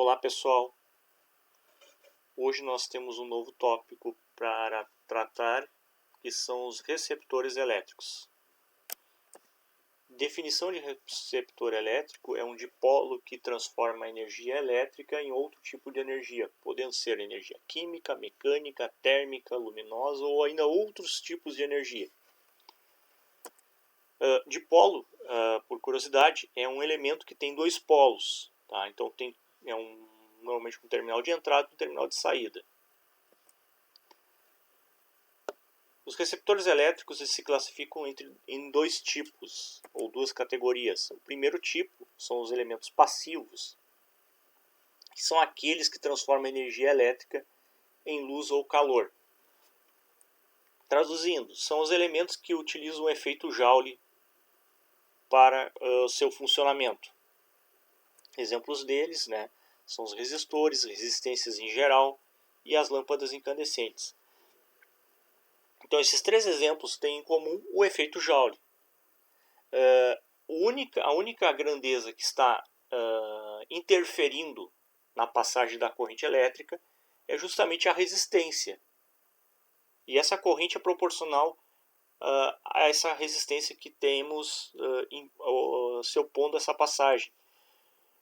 Olá pessoal, hoje nós temos um novo tópico para tratar, que são os receptores elétricos. Definição de receptor elétrico é um dipolo que transforma a energia elétrica em outro tipo de energia, podendo ser energia química, mecânica, térmica, luminosa ou ainda outros tipos de energia. Dipolo, por curiosidade, é um elemento que tem dois polos, tá? Então normalmente um terminal de entrada e um terminal de saída. Os receptores elétricos se classificam em dois tipos, ou duas categorias. O primeiro tipo são os elementos passivos, que são aqueles que transformam a energia elétrica em luz ou calor. Traduzindo, são os elementos que utilizam o efeito Joule para seu funcionamento. Exemplos deles, são os resistores, resistências em geral e as lâmpadas incandescentes. Então, esses três exemplos têm em comum o efeito Joule. A única grandeza que está interferindo na passagem da corrente elétrica é justamente a resistência. E essa corrente é proporcional a essa resistência que temos se opondo a essa passagem.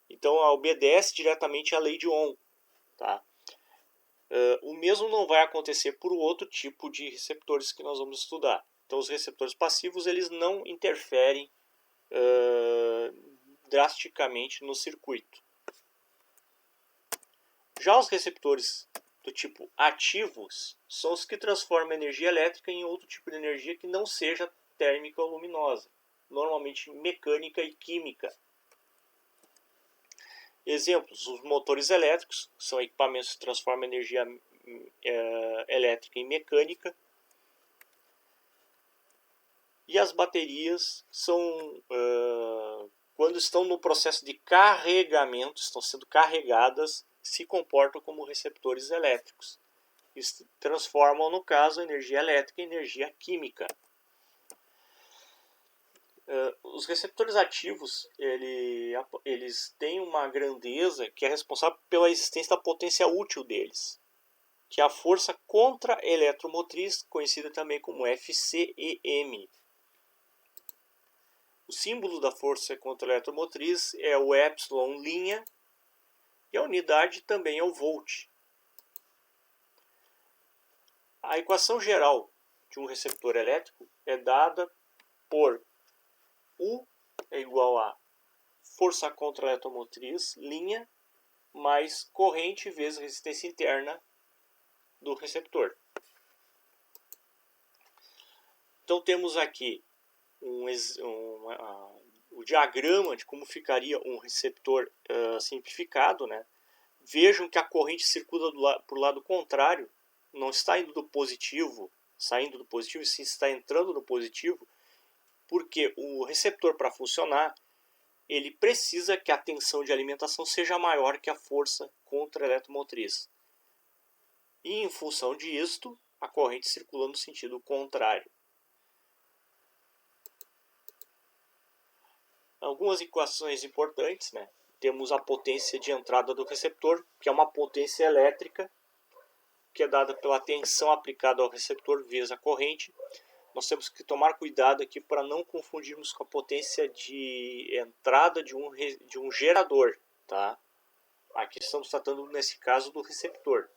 Então, ela obedece diretamente à lei de Ohm. Tá? O mesmo não vai acontecer por outro tipo de receptores que nós vamos estudar. Então, os receptores passivos eles não interferem drasticamente no circuito. Já os receptores do tipo ativos são os que transformam a energia elétrica em outro tipo de energia que não seja térmica ou luminosa, normalmente mecânica e química. Exemplos: os motores elétricos, que são equipamentos que transformam energia elétrica em mecânica. E as baterias são, quando estão no processo de carregamento, estão sendo carregadas, se comportam como receptores elétricos. Eles transformam, no caso, a energia elétrica em energia química. Os receptores ativos, eles têm uma grandeza que é responsável pela existência da potência útil deles, que é a força contra-eletromotriz, conhecida também como FCEM. O símbolo da força contra-eletromotriz é o epsilon', e a unidade também é o volt. A equação geral de um receptor elétrico é dada por U é igual a força contra-eletromotriz, mais corrente vezes resistência interna do receptor. Então temos aqui o diagrama de como ficaria um receptor simplificado. Vejam que a corrente circula para o lado contrário, não está indo do positivo, saindo do positivo, sim está entrando no positivo, porque o receptor, para funcionar, ele precisa que a tensão de alimentação seja maior que a força contra-eletromotriz. E em função disto, a corrente circula no sentido contrário. Algumas equações importantes, Temos a potência de entrada do receptor, que é uma potência elétrica, que é dada pela tensão aplicada ao receptor vezes a corrente. Nós temos que tomar cuidado aqui para não confundirmos com a potência de entrada de um gerador. Tá? Aqui estamos tratando, nesse caso, do receptor.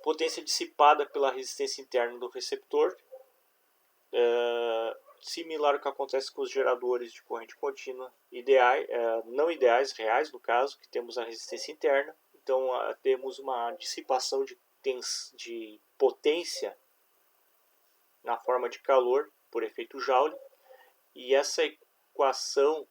Potência dissipada pela resistência interna do receptor. Similar ao que acontece com os geradores de corrente contínua não ideais, reais no caso, que temos a resistência interna. Então temos uma dissipação de potência na forma de calor por efeito Joule, e essa equação,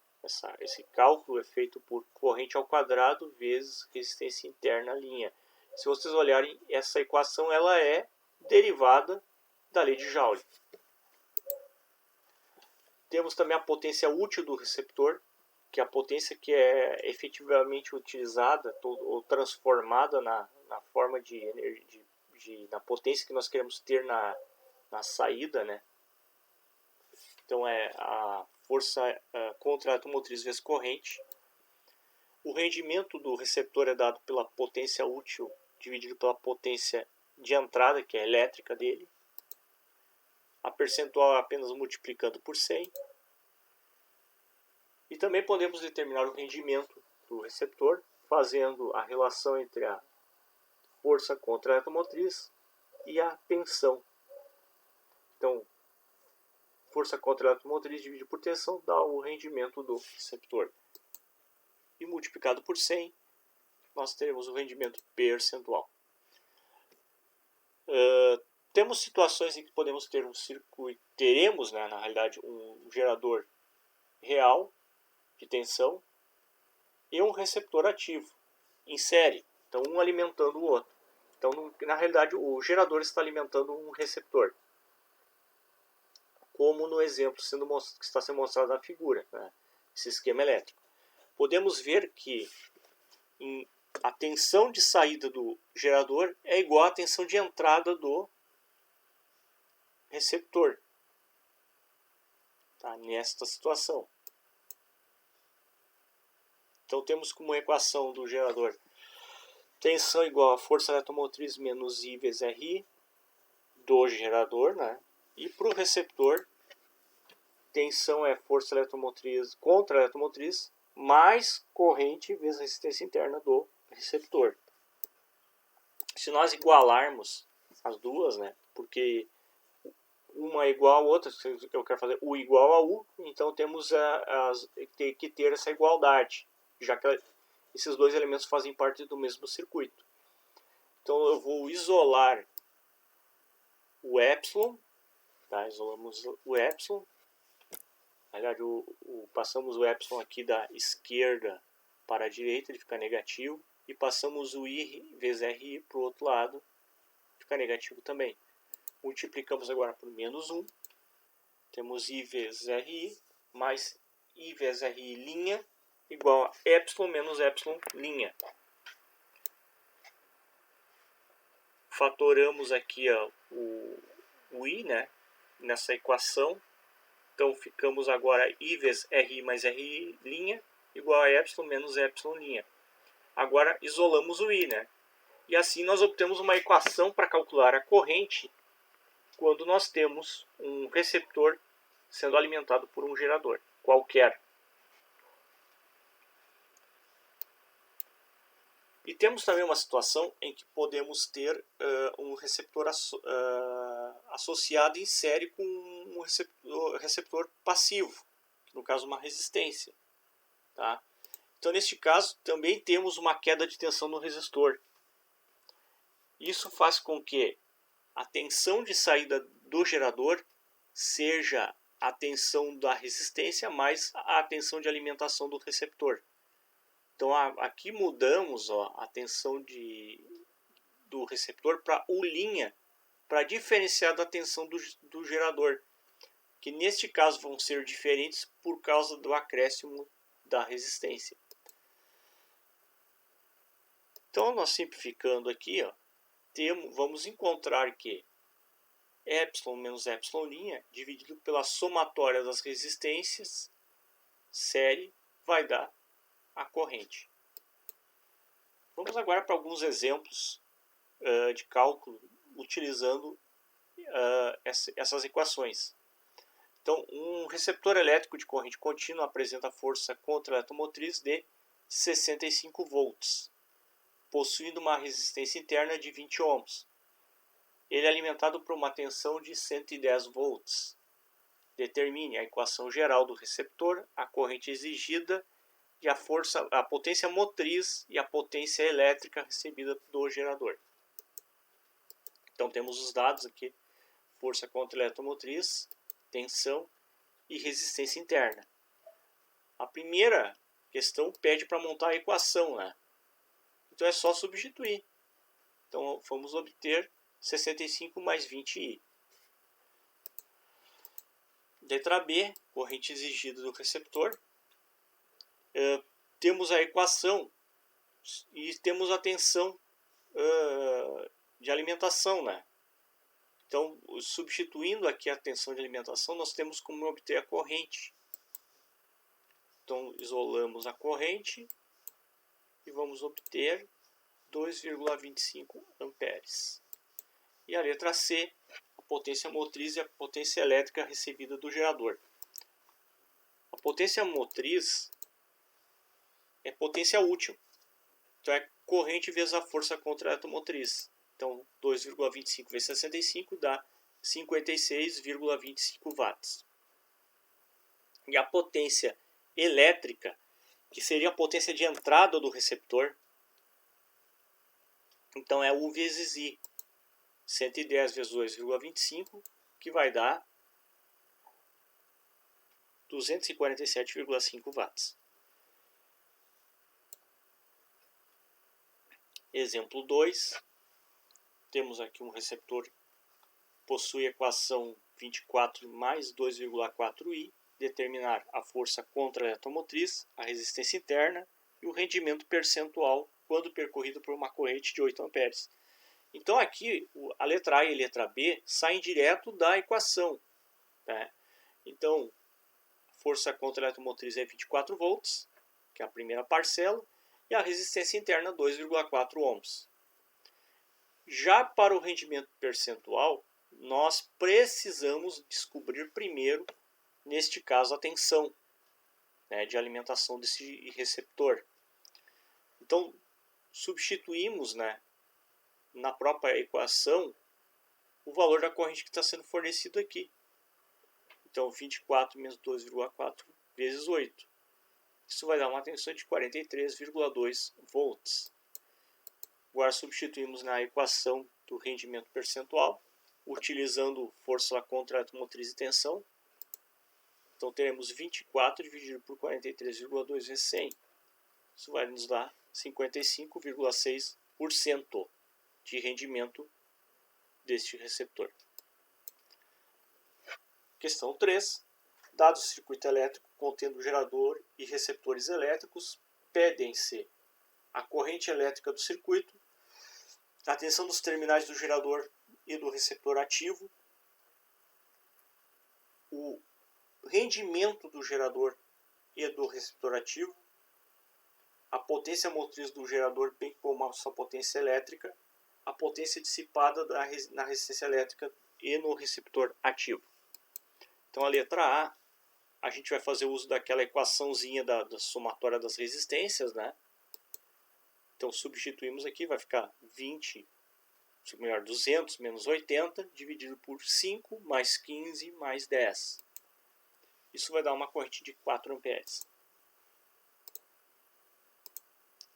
esse cálculo é feito por corrente ao quadrado vezes resistência interna linha. Se vocês olharem, essa equação ela é derivada da lei de Joule. Temos também a potência útil do receptor, que é a potência que é efetivamente utilizada ou transformada na forma de energia, na potência que nós queremos ter na saída. Então é a força contra-eletromotriz vezes corrente. O rendimento do receptor é dado pela potência útil dividido pela potência de entrada, que é a elétrica dele. A percentual é apenas multiplicando por 100. E também podemos determinar o rendimento do receptor fazendo a relação entre a força contra-eletromotriz e a tensão. Então, força contra-eletromotriz dividido por tensão dá o rendimento do receptor. E multiplicado por 100, nós teremos o rendimento percentual. Temos situações em que podemos ter um circuito, teremos, né, na realidade, um gerador real de tensão e um receptor ativo em série, então um alimentando o outro. Então, na realidade, o gerador está alimentando um receptor, como no exemplo que está sendo mostrado na figura, né, esse esquema elétrico. Podemos ver que a tensão de saída do gerador é igual à tensão de entrada do receptor, tá? Nesta situação. Então temos como equação do gerador tensão igual a força eletromotriz menos I vezes RI do gerador, né? E para o receptor, tensão é força eletromotriz contra a eletromotriz mais corrente vezes resistência interna do receptor. Se nós igualarmos as duas, né? Porque uma é igual a outra, eu quero fazer U igual a U, então temos que ter essa igualdade, já que esses dois elementos fazem parte do mesmo circuito. Então eu vou isolar o epsilon, tá? Isolamos o epsilon. Na verdade, passamos o epsilon aqui da esquerda para a direita, ele fica negativo, e passamos o I vezes RI para o outro lado, fica negativo também. Multiplicamos agora por menos 1. Temos I vezes RI mais I vezes RI linha igual a epsilon menos epsilon linha. Fatoramos aqui o I, né, nessa equação. Então ficamos agora I vezes RI mais RI linha igual a epsilon menos epsilon linha. Agora isolamos o I, né? E assim nós obtemos uma equação para calcular a corrente quando nós temos um receptor sendo alimentado por um gerador qualquer. E temos também uma situação em que podemos ter um receptor associado em série com um receptor passivo, no caso uma resistência. Tá? Então, neste caso, também temos uma queda de tensão no resistor. Isso faz com que a tensão de saída do gerador seja a tensão da resistência mais a tensão de alimentação do receptor. Então aqui mudamos a tensão do receptor para U', para diferenciar da tensão do gerador, que neste caso vão ser diferentes por causa do acréscimo da resistência. Então nós simplificando aqui, vamos encontrar que epsilon menos epsilon' dividido pela somatória das resistências série vai dar a corrente. Vamos agora para alguns exemplos de cálculo utilizando essas equações. Então, um receptor elétrico de corrente contínua apresenta força contra-eletromotriz de 65 volts, possuindo uma resistência interna de 20 ohms. Ele é alimentado por uma tensão de 110 volts. Determine a equação geral do receptor, a corrente exigida e a potência motriz e a potência elétrica recebida do gerador. Então temos os dados aqui: força contra-eletromotriz, tensão e resistência interna. A primeira questão pede para montar a equação, né? Então é só substituir. Então vamos obter 65 mais 20i. Letra B, corrente exigida do receptor. Temos a equação e temos a tensão de alimentação, né? Então, substituindo aqui a tensão de alimentação, nós temos como obter a corrente. Então, isolamos a corrente e vamos obter 2,25 amperes. E a letra C, a potência motriz e a potência elétrica recebida do gerador. A potência motriz é potência útil. Então, é corrente vezes a força contra a motriz. Então, 2,25 vezes 65 dá 56,25 watts. E a potência elétrica, que seria a potência de entrada do receptor, então é U vezes I. 110 vezes 2,25, que vai dar 247,5 watts. Exemplo 2. Temos aqui um receptor que possui equação 24 mais 2,4i, determinar a força contra a eletromotriz, a resistência interna e o rendimento percentual quando percorrido por uma corrente de 8 amperes. Então aqui a letra A e a letra B saem direto da equação. Né? Então, a força contra a eletromotriz é 24 volts, que é a primeira parcela, e a resistência interna 2,4 ohms. Já para o rendimento percentual, nós precisamos descobrir primeiro, neste caso, a tensão, né, de alimentação desse receptor. Então, substituímos, né, na própria equação o valor da corrente que está sendo fornecido aqui. Então, 24 menos 2,4 vezes 8. Isso vai dar uma tensão de 43,2 volts. Agora substituímos na equação do rendimento percentual, utilizando força contra a eletromotriz e tensão. Então teremos 24 dividido por 43,2 vezes 100. Isso vai nos dar 55,6% de rendimento deste receptor. Questão 3. Dado o circuito elétrico contendo gerador e receptores elétricos, pedem-se a corrente elétrica do circuito, a tensão dos terminais do gerador e do receptor ativo, o rendimento do gerador e do receptor ativo, a potência motriz do gerador, bem como a sua potência elétrica, a potência dissipada na resistência elétrica e no receptor ativo. Então a letra A gente vai fazer uso daquela equaçãozinha da somatória das resistências, né? Então substituímos aqui, vai ficar 200 menos 80 dividido por 5 mais 15 mais 10. Isso vai dar uma corrente de 4 amperes.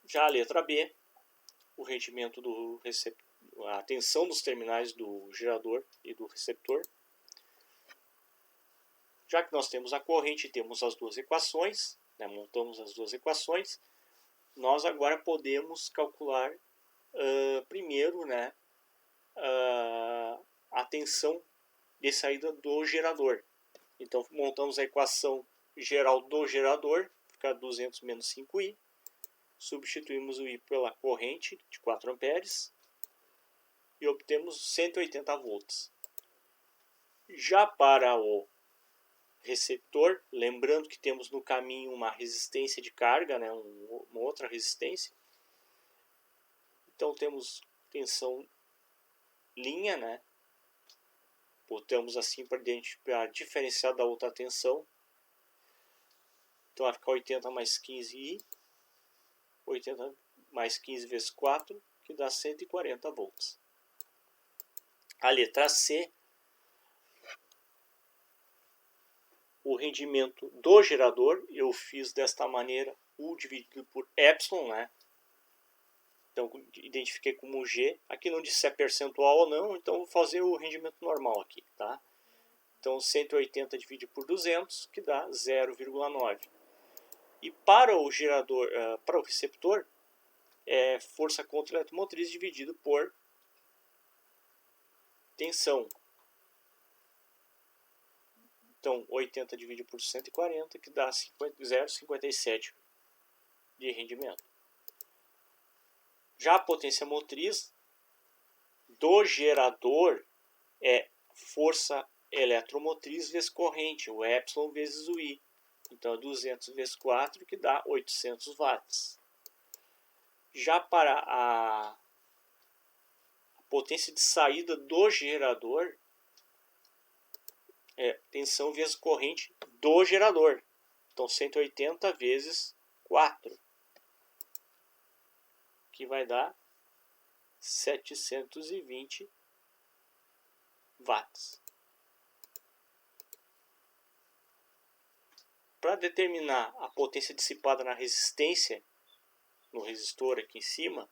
Já a letra B, o rendimento do receptor, a tensão dos terminais do gerador e do receptor. Já que nós temos a corrente e temos as duas equações, né, montamos as duas equações, nós agora podemos calcular primeiro, né, a tensão de saída do gerador. Então montamos a equação geral do gerador, fica 200 menos 5i, substituímos o i pela corrente de 4 amperes e obtemos 180 volts. Já para o receptor, lembrando que temos no caminho uma resistência de carga, né, uma outra resistência. Então temos tensão linha, né? Botamos assim para diferenciar da outra tensão. Então vai ficar 80 mais 15i, 80 mais 15 vezes 4, que dá 140 volts. A letra C, o rendimento do gerador, eu fiz desta maneira, U dividido por Epsilon, né? Então identifiquei como G. Aqui não disse se é percentual ou não, então vou fazer o rendimento normal aqui, tá? Então 180 dividido por 200, que dá 0,9. E para o gerador, para o receptor, é força contra a eletromotriz dividido por tensão. Então 80 dividido por 140, que dá 0,57 de rendimento. Já a potência motriz do gerador é força eletromotriz vezes corrente, o epsilon vezes o I. Então é 200 vezes 4, que dá 800 watts. Já para a potência de saída do gerador, é tensão vezes corrente do gerador. Então 180 vezes 4, que vai dar 720 watts. Para determinar a potência dissipada na resistência, no resistor aqui em cima,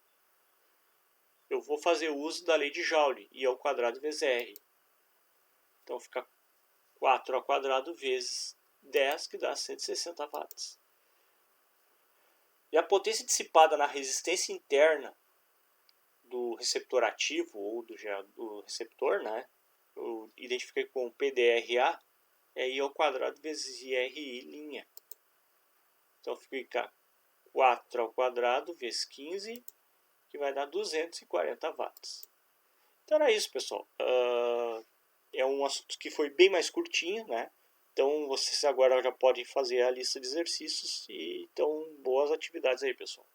eu vou fazer uso da lei de Joule, I ao quadrado vezes R. Então fica 4 ao quadrado vezes 10, que dá 160 watts. E a potência dissipada na resistência interna do receptor ativo ou do receptor, né? Eu identifiquei com PDRA, é I ao quadrado vezes IRI'. Então fica 4 ao quadrado vezes 15, que vai dar 240 watts. Então era isso, pessoal. É um assunto que foi bem mais curtinho, né? Então vocês agora já podem fazer a lista de exercícios. E então boas atividades aí, pessoal.